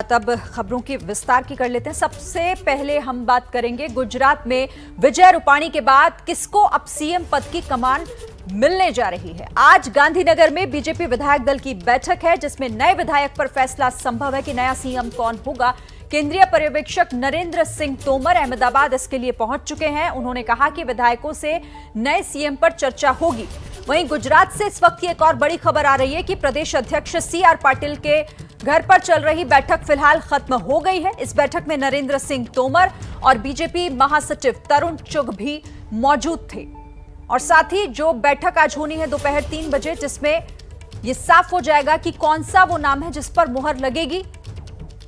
तब खबरों की विस्तार की कर लेते हैं। सबसे पहले हम बात करेंगे गुजरात में विजय रूपाणी के बाद किसको अब सीएम पद की कमान मिलने जा रही है। आज गांधीनगर में बीजेपी विधायक दल की बैठक है जिसमें नए विधायक पर फैसला संभव है कि नया सीएम कौन होगा। केंद्रीय पर्यवेक्षक नरेंद्र सिंह तोमर अहमदाबाद इसके लिए पहुंच चुके हैं। उन्होंने कहा कि विधायकों से नए सीएम पर चर्चा होगी। वहीं गुजरात से इस वक्त की एक और बड़ी खबर आ रही है कि प्रदेश अध्यक्ष सीआर पाटिल के घर पर चल रही बैठक फिलहाल खत्म हो गई है। इस बैठक में नरेंद्र सिंह तोमर और बीजेपी महासचिव तरुण चुग भी मौजूद थे और साथ ही जो बैठक आज होनी है दोपहर 3 बजे, जिसमें यह साफ हो जाएगा कि कौन सा वो नाम है जिस पर मुहर लगेगी।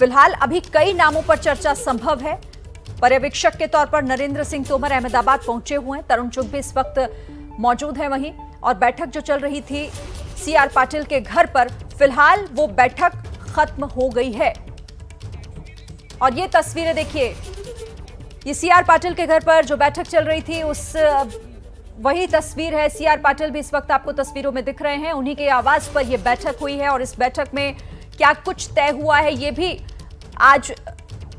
फिलहाल अभी कई नामों पर चर्चा संभव है। पर्यवेक्षक के तौर पर नरेंद्र सिंह तोमर अहमदाबाद पहुंचे हुए हैं। तरुण चुग भी इस वक्त मौजूद है वहीं, और बैठक जो चल रही थी सीआर पाटिल के घर पर, फिलहाल वो बैठक खत्म हो गई है। और ये तस्वीरें देखिए, ये सीआर पाटिल के घर पर जो बैठक चल रही थी उस वही तस्वीर है। सीआर पाटिल भी इस वक्त आपको तस्वीरों में दिख रहे हैं। उन्हीं के आवाज पर यह बैठक हुई है और इस बैठक में क्या कुछ तय हुआ है ये भी आज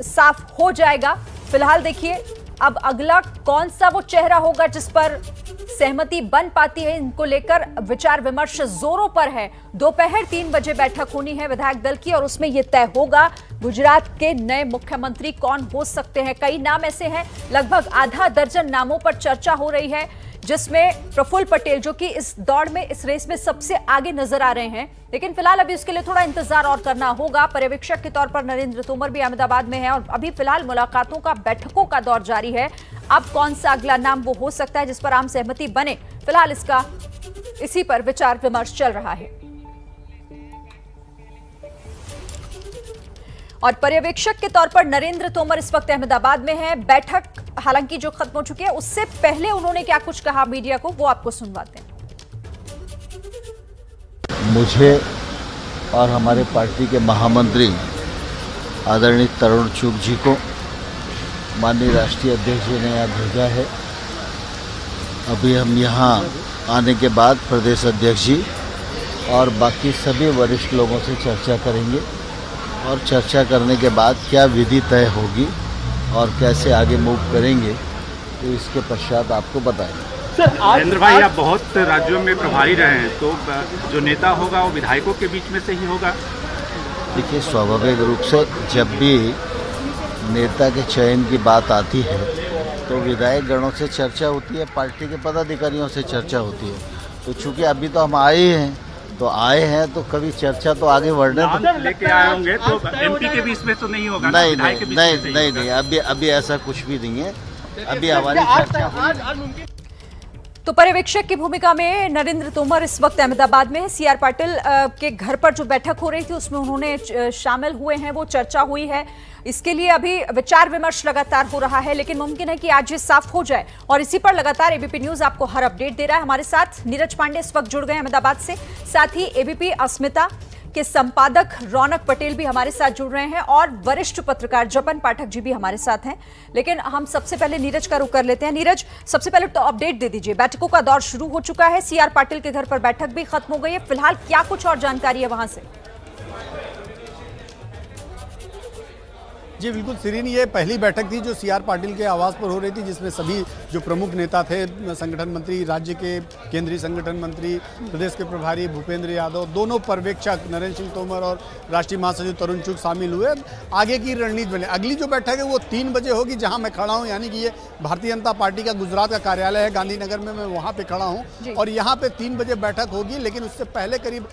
साफ हो जाएगा। फिलहाल देखिए, अब अगला कौन सा वो चेहरा होगा जिस पर सहमति बन पाती है, इनको लेकर विचार विमर्श जोरों पर है। दोपहर 3 बजे बैठक होनी है विधायक दल की और उसमें यह तय होगा गुजरात के नए मुख्यमंत्री कौन हो सकते हैं। कई नाम ऐसे हैं, लगभग आधा दर्जन नामों पर चर्चा हो रही है, जिसमें प्रफुल्ल पटेल जो कि इस दौड़ में, इस रेस में सबसे आगे नजर आ रहे हैं। लेकिन फिलहाल अभी उसके लिए थोड़ा इंतजार और करना होगा। पर्यवेक्षक के तौर पर नरेंद्र तोमर भी अहमदाबाद में है और अभी फिलहाल मुलाकातों का, बैठकों का दौर जारी है। अब कौन सा अगला नाम वो हो सकता है जिस पर आम सहमति बने, फिलहाल इसी पर विचार विमर्श चल रहा है। और पर्यवेक्षक के तौर पर नरेंद्र तोमर इस वक्त अहमदाबाद में है। बैठक हालांकि जो खत्म हो चुकी है, उससे पहले उन्होंने क्या कुछ कहा मीडिया को, वो आपको सुनवाते हैं। मुझे और हमारे पार्टी के महामंत्री आदरणीय तरुण चुग जी को माननीय राष्ट्रीय अध्यक्ष जी ने यहाँ भेजा है। अभी हम यहाँ आने के बाद प्रदेश अध्यक्ष जी और बाकी सभी वरिष्ठ लोगों से चर्चा करेंगे और चर्चा करने के बाद क्या विधि तय होगी और कैसे आगे मूव करेंगे तो इसके पश्चात आपको बताएंगे। नरेंद्र भाई, आप बहुत राज्यों में प्रभारी रहे हैं, तो जो नेता होगा वो विधायकों के बीच में से ही होगा। देखिए, स्वाभाविक रूप से जब भी नेता के चयन की बात आती है तो विधायक गणों से चर्चा होती है, पार्टी के पदाधिकारियों से चर्चा होती है। तो चूंकि अभी तो हम आए हैं तो कभी चर्चा तो आगे बढ़ने लेके आए होंगे, तो एमपी के बीच में तो नहीं होगा। नहीं, अभी ऐसा कुछ भी नहीं है। अभी हमारी चर्चा तो पर्यवेक्षक की भूमिका में नरेंद्र तोमर इस वक्त अहमदाबाद में है। सीआर पाटिल के घर पर जो बैठक हो रही थी उसमें उन्होंने शामिल हुए हैं, वो चर्चा हुई है। इसके लिए अभी विचार विमर्श लगातार हो रहा है, लेकिन मुमकिन है कि आज ये साफ हो जाए। और इसी पर लगातार एबीपी न्यूज आपको हर अपडेट दे रहा है। हमारे साथ नीरज पांडे इस वक्त जुड़ गए अहमदाबाद से, साथ ही एबीपी अस्मिता के संपादक रौनक पटेल भी हमारे साथ जुड़ रहे हैं और वरिष्ठ पत्रकार जपन पाठक जी भी हमारे साथ हैं। लेकिन हम सबसे पहले नीरज का रुख कर लेते हैं। नीरज, सबसे पहले तो अपडेट दे दीजिए, बैठकों का दौर शुरू हो चुका है, सीआर पाटिल के घर पर बैठक भी खत्म हो गई है, फिलहाल क्या कुछ और जानकारी है वहां से? जी बिल्कुल सिरीन, ये पहली बैठक थी जो सीआर पाटिल के आवास पर हो रही थी, जिसमें सभी जो प्रमुख नेता थे, संगठन मंत्री, राज्य के केंद्रीय संगठन मंत्री, प्रदेश के प्रभारी भूपेंद्र यादव, दोनों पर्यवेक्षक नरेंद्र सिंह तोमर और राष्ट्रीय महासचिव तरुण चुग शामिल हुए। आगे की रणनीति बने। अगली जो बैठक है वो 3 बजे होगी, जहां मैं खड़ा हूं, यानी कि ये भारतीय जनता पार्टी का गुजरात का कार्यालय है गांधीनगर में, मैं वहाँ पे खड़ा हूँ और यहाँ पे 3 बजे बैठक होगी। लेकिन उससे पहले करीब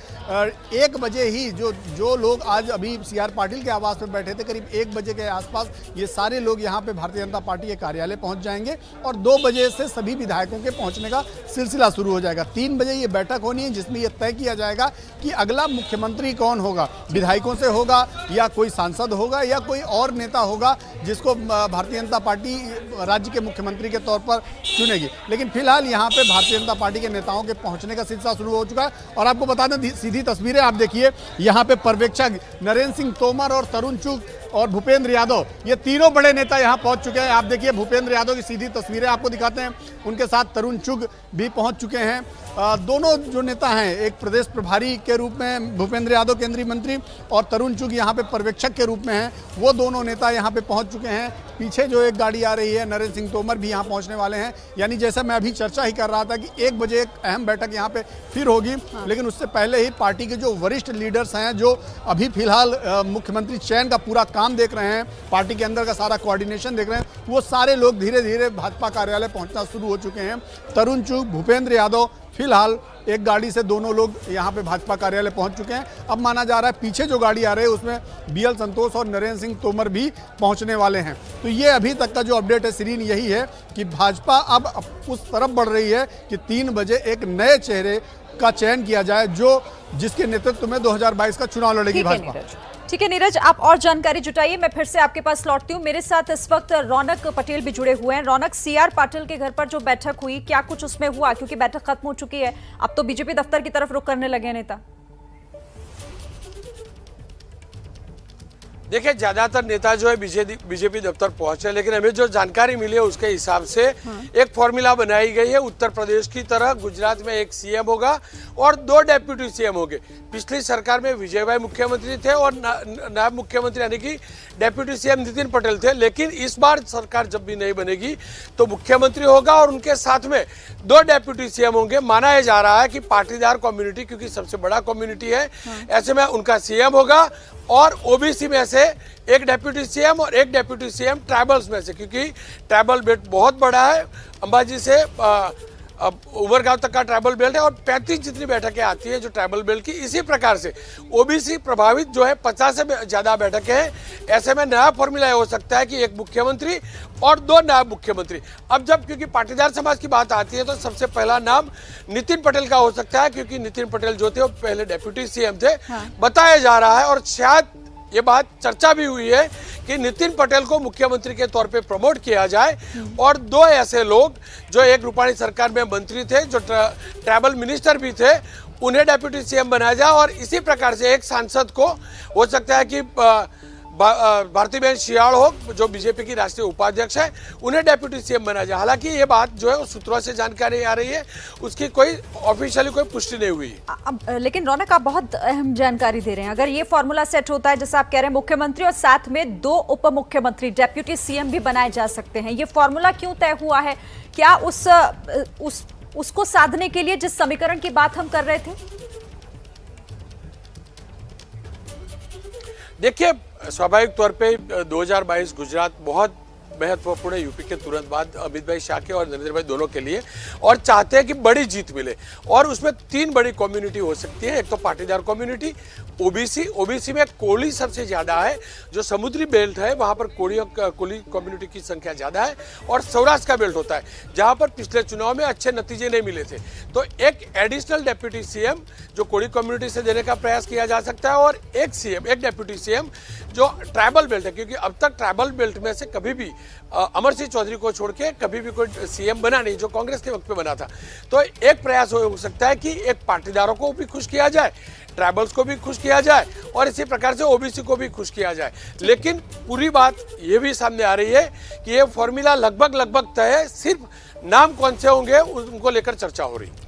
1 बजे ही जो लोग आज अभी सीआर पाटिल के आवास पर बैठे थे, करीब 1 बजे के आसपास ये सारे लोग यहाँ पे भारतीय जनता पार्टी के कार्यालय पहुंच जाएंगे और 2 बजे से सभी विधायकों के पहुंचने का सिलसिला शुरू हो जाएगा। 3 बजे ये बैठक होनी है जिसमें यह तय किया जाएगा कि अगला मुख्यमंत्री कौन होगा, विधायकों से होगा या कोई सांसद होगा या कोई और नेता होगा जिसको भारतीय जनता पार्टी राज्य के मुख्यमंत्री के तौर पर चुनेगी। लेकिन फिलहाल यहाँ पे भारतीय जनता पार्टी के नेताओं के पहुँचने का सिलसिला शुरू हो चुका है और आपको बता दें, सीधी तस्वीरें आप देखिए, यहाँ पे पर्यवेक्षक नरेंद्र सिंह तोमर और तरुण चुग और भूपेंद्र यादव, ये तीनों बड़े नेता यहाँ पहुँच चुके हैं। आप देखिए भूपेंद्र यादव की सीधी तस्वीरें आपको दिखाते हैं, उनके साथ तरुण चुग भी पहुँच चुके हैं। दोनों जो नेता हैं, एक प्रदेश प्रभारी के रूप में भूपेंद्र यादव केंद्रीय मंत्री और तरुण चुग यहाँ पे पर्यवेक्षक के रूप में हैं, वो दोनों नेता यहाँ पे पहुँच चुके हैं। पीछे जो एक गाड़ी आ रही है, नरेंद्र सिंह तोमर भी यहाँ पहुँचने वाले हैं। यानी जैसा मैं अभी चर्चा ही कर रहा था कि 1 बजे एक अहम बैठक यहाँ पे फिर होगी, लेकिन उससे पहले ही पार्टी के जो वरिष्ठ लीडर्स हैं, जो अभी फिलहाल मुख्यमंत्री चयन का पूरा काम देख रहे हैं, पार्टी के अंदर का सारा कोऑर्डिनेशन देख रहे हैं, वो सारे लोग धीरे धीरे भाजपा कार्यालय पहुँचना शुरू हो चुके हैं। तरुण चुग, भूपेंद्र यादव फिलहाल एक गाड़ी से दोनों लोग यहाँ पे भाजपा कार्यालय पहुँच चुके हैं। अब माना जा रहा है पीछे जो गाड़ी आ रही है उसमें BL संतोष और नरेंद्र सिंह तोमर भी पहुँचने वाले हैं। तो ये अभी तक का जो अपडेट है सीरीन, यही है कि भाजपा अब उस तरफ बढ़ रही है कि 3 बजे एक नए चेहरे का चयन किया जाए, जो जिसके नेतृत्व में 2022 का चुनाव लड़ेगी भाजपा। ठीक है नीरज, आप और जानकारी जुटाइए, मैं फिर से आपके पास लौटती हूँ। मेरे साथ इस वक्त रौनक पटेल भी जुड़े हुए हैं। रौनक, CR पाटिल के घर पर जो बैठक हुई, क्या कुछ उसमें हुआ? क्योंकि बैठक खत्म हो चुकी है, अब तो बीजेपी दफ्तर की तरफ रुख करने लगे नेता। देखिए, ज्यादातर नेता जो है बीजेपी दफ्तर पहुंचे, लेकिन हमें जो जानकारी मिली है उसके हिसाब से एक फॉर्मूला बनाई गई है। उत्तर प्रदेश की तरह गुजरात में एक CM होगा और 2 डेप्यूटी CM होंगे। पिछली सरकार में विजय भाई मुख्यमंत्री थे और नायब मुख्यमंत्री यानी कि डेप्यूटी CM नितिन पटेल थे, लेकिन इस बार सरकार जब भी नहीं बनेगी तो मुख्यमंत्री होगा और उनके साथ में 2 डेप्यूटी CM होंगे। माना जा रहा है कि पाटीदार कम्युनिटी, क्योंकि सबसे बड़ा कम्युनिटी है, ऐसे में उनका CM होगा और OBC में से एक डेप्यूटी CM और एक डेप्यूटी CM ट्राइबल्स में से, क्योंकि ट्राइबल बेल्ट बहुत बड़ा है। अंबाजी से उमरगांव तक का ट्राइबल बेल्ट है और 35 जितनी बैठकें आती है जो ट्राइबल बेल्ट की। इसी प्रकार से OBC प्रभावित जो है 50 से ज़्यादा बैठकें हैं। ऐसे में नया फॉर्मूला हो सकता है कि एक मुख्यमंत्री और 2 नायब मुख्यमंत्री। अब जब क्योंकि पाटीदार समाज की बात आती है तो सबसे पहला नाम नितिन पटेल का हो सकता है, क्योंकि नितिन पटेल जो थे वो पहले डेप्यूटी CM थे। बताया जा रहा है और शायद ये बात चर्चा भी हुई है कि नितिन पटेल को मुख्यमंत्री के तौर पे प्रमोट किया जाए और 2 ऐसे लोग जो एक रूपाणी सरकार में मंत्री थे, जो ट्राइबल मिनिस्टर भी थे, उन्हें डेप्यूटी CM बनाया जाए। और इसी प्रकार से एक सांसद को हो सकता है कि भारतीबेन शियाड़ हो, जो बीजेपी की राष्ट्रीय उपाध्यक्ष है, उन्हें डेप्यूटी CM बनाया जाए। हालांकि ये बात जो है उस सूत्रों से जानकारी आ रही है, उसकी कोई ऑफिशियली कोई पुष्टि नहीं हुई। लेकिन रौनक, आप बहुत अहम जानकारी दे रहे हैं। अगर ये फॉर्मूला सेट होता है, जैसा आप कह रहे हैं, मुख्यमंत्री और साथ में 2 उप मुख्यमंत्री डेप्यूटी CM भी बनाए जा सकते हैं, ये फॉर्मूला क्यों तय हुआ है? क्या उसको साधने के लिए जिस समीकरण की बात हम कर रहे थे? देखिए, स्वाभाविक तौर पे 2022 गुजरात बहुत महत्वपूर्ण है, यूपी के तुरंत बाद अमित भाई शाह के और नरेंद्र भाई दोनों के लिए, और चाहते हैं कि बड़ी जीत मिले। और उसमें 3 बड़ी कम्युनिटी हो सकती है। एक तो पाटीदार कम्युनिटी, ओबीसी में कोली सबसे ज्यादा है, जो समुद्री बेल्ट है वहां पर कोली कम्युनिटी की संख्या ज्यादा है, और सौराष्ट्र का बेल्ट होता है जहां पर पिछले चुनाव में अच्छे नतीजे नहीं मिले थे। तो एक एडिशनल डेप्यूटी CM जो कोली कम्युनिटी से देने का प्रयास किया जा सकता है, और एक डेप्यूटी CM जो ट्राइबल बेल्ट है, क्योंकि अब तक ट्राइबल बेल्ट में से कभी भी अमर सिंह चौधरी को छोड़ के कभी भी कोई CM बना नहीं, जो कांग्रेस के वक्त पे बना था। तो एक प्रयास हो सकता है कि एक पाटीदारों को भी खुश किया जाए, ट्राइबल्स को भी खुश किया जाए और इसी प्रकार से OBC को भी खुश किया जाए। लेकिन पूरी बात ये भी सामने आ रही है कि ये फॉर्मूला लगभग तय है, सिर्फ नाम कौन से होंगे उनको लेकर चर्चा हो रही है।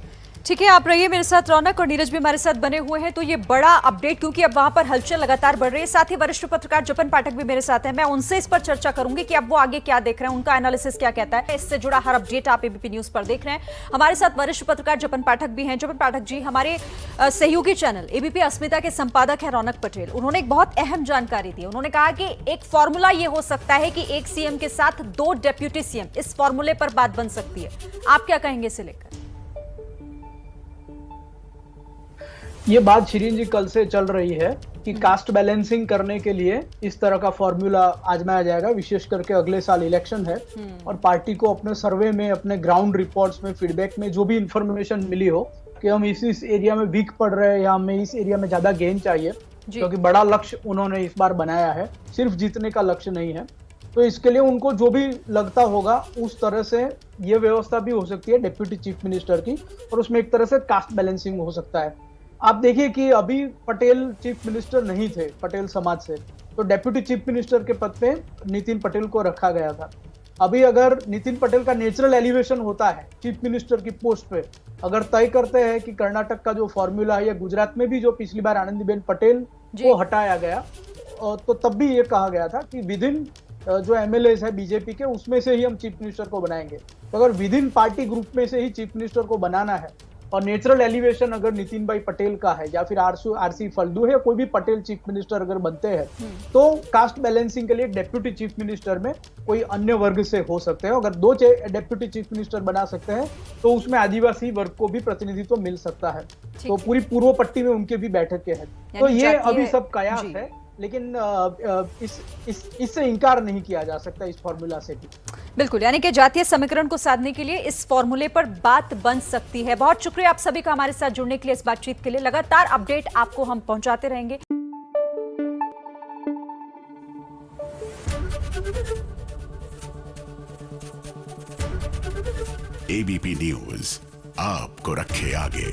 ठीक है, आप रहिए मेरे साथ, रौनक और नीरज भी हमारे साथ बने हुए हैं। तो ये बड़ा अपडेट, क्योंकि अब वहां पर हलचल लगातार बढ़ रही है। साथ ही वरिष्ठ पत्रकार जपन पाठक भी मेरे साथ हैं, मैं उनसे इस पर चर्चा करूंगी कि अब वो आगे क्या देख रहे हैं, उनका एनालिसिस क्या कहता है। इससे जुड़ा हर अपडेट आप एबीपी न्यूज पर देख रहे हैं। हमारे साथ वरिष्ठ पत्रकार जपन पाठक भी हैं। जपन पाठक जी, हमारे सहयोगी चैनल एबीपी अस्मिता के संपादक है रौनक पटेल, उन्होंने एक बहुत अहम जानकारी दी। उन्होंने कहा कि एक फॉर्मूला ये हो सकता है कि एक CM के साथ 2 डेप्यूटी CM, इस फॉर्मूले पर बात बन सकती है। आप क्या कहेंगे इसे लेकर? ये बात शिरीन जी कल से चल रही है कि कास्ट बैलेंसिंग करने के लिए इस तरह का फॉर्मूला आजमाया जाएगा, विशेष करके अगले साल इलेक्शन है और पार्टी को अपने सर्वे में, अपने ग्राउंड रिपोर्ट्स में, फीडबैक में जो भी इंफॉर्मेशन मिली हो कि हम इस एरिया में वीक पड़ रहे हैं या हमें इस एरिया में ज्यादा गेन चाहिए, क्योंकि बड़ा लक्ष्य उन्होंने इस बार बनाया है, सिर्फ जीतने का लक्ष्य नहीं है। तो इसके लिए उनको जो भी लगता होगा उस तरह से ये व्यवस्था भी हो सकती है डिप्टी चीफ मिनिस्टर की, और उसमें एक तरह से कास्ट बैलेंसिंग हो सकता है। आप देखिए कि अभी पटेल चीफ मिनिस्टर नहीं थे, पटेल समाज से, तो डेप्यूटी चीफ मिनिस्टर के पद पे नितिन पटेल को रखा गया था। अभी अगर नितिन पटेल का नेचुरल एलिवेशन होता है चीफ मिनिस्टर की पोस्ट पे, अगर तय करते हैं कि कर्नाटक का जो फॉर्मूला है या गुजरात में भी जो पिछली बार आनंदीबेन पटेल को हटाया गया, तो तब भी ये कहा गया था कि विद इन जो एमएलएस है बीजेपी के उसमें से ही हम चीफ मिनिस्टर को बनाएंगे। तो अगर विद इन पार्टी ग्रुप में से ही चीफ मिनिस्टर को बनाना है और नेचुरल एलिवेशन अगर नितिन भाई पटेल का है या फिर आरसी फल्दू है या कोई भी पटेल चीफ मिनिस्टर अगर बनते हैं, तो कास्ट बैलेंसिंग के लिए डेप्यूटी चीफ मिनिस्टर में कोई अन्य वर्ग से हो सकते हैं। अगर दो डेप्यूटी चीफ मिनिस्टर बना सकते हैं तो उसमें आदिवासी वर्ग को भी प्रतिनिधित्व मिल सकता है। तो पूरी पूर्व पट्टी में उनके भी बैठकें हैं। तो ये अभी सब कयास है, लेकिन इससे इनकार नहीं किया जा सकता इस फॉर्मूला से भी। बिल्कुल, यानी कि जातीय समीकरण को साधने के लिए इस फॉर्मूले पर बात बन सकती है। बहुत शुक्रिया आप सभी का हमारे साथ जुड़ने के लिए, इस बातचीत के लिए। लगातार अपडेट आपको हम पहुंचाते रहेंगे। एबीपी न्यूज आपको रखे आगे।